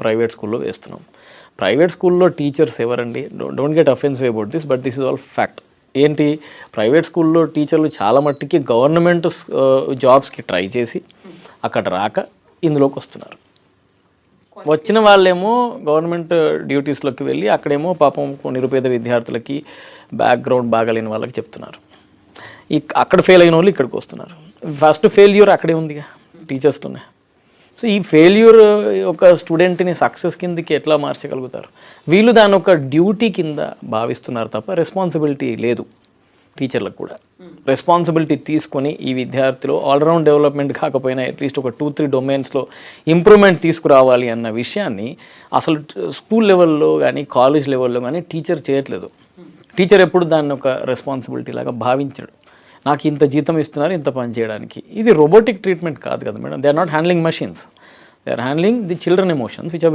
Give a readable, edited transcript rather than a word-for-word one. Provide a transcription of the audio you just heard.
Private స్కూల్లో వేస్తున్నాం. Private స్కూల్లో టీచర్స్ ఎవరండి? Don't get offensive about this, but this is all fact. ఏంటి, ప్రైవేట్ స్కూల్లో టీచర్లు చాలా మట్టుకి గవర్నమెంట్ జాబ్స్కి ట్రై చేసి అక్కడ రాక ఇందులోకి వస్తున్నారు. వచ్చిన వాళ్ళేమో గవర్నమెంట్ డ్యూటీస్లోకి వెళ్ళి అక్కడేమో పాపం నిరుపేద విద్యార్థులకి బ్యాక్గ్రౌండ్ బాగాలేని వాళ్ళకి చెప్తున్నారు. అక్కడ ఫెయిల్ అయిన వాళ్ళు ఇక్కడికి వస్తున్నారు. ఫస్ట్ ఫెయిల్యూర్ అక్కడే ఉందిగా టీచర్స్లోనే. సో ఈ ఫెయిల్యూర్ ఒక స్టూడెంట్ని సక్సెస్ కిందకి ఎట్లా మార్చగలుగుతారు? వీళ్ళు దాని ఒక డ్యూటీ కింద భావిస్తున్నారు తప్ప రెస్పాన్సిబిలిటీ లేదు. టీచర్లకు కూడా రెస్పాన్సిబిలిటీ తీసుకొని ఈ విద్యార్థిలో ఆల్రౌండ్ డెవలప్మెంట్ కాకపోయినా అట్లీస్ట్ ఒక 2-3 డొమైన్స్లో ఇంప్రూవ్మెంట్ తీసుకురావాలి అన్న విషయాన్ని అసలు స్కూల్ లెవెల్లో కానీ కాలేజ్ లెవెల్లో కానీ టీచర్ చేయట్లేదు. టీచర్ ఎప్పుడు దాన్ని ఒక రెస్పాన్సిబిలిటీ లాగా భావించడు. నాకు ఇంత జీతం ఇస్తున్నారు ఇంత పని చేయడానికి. ఇది రోబోటిక్ ట్రీట్మెంట్ కాదు కదా madam. They are not handling machines, they are handling the children emotions which are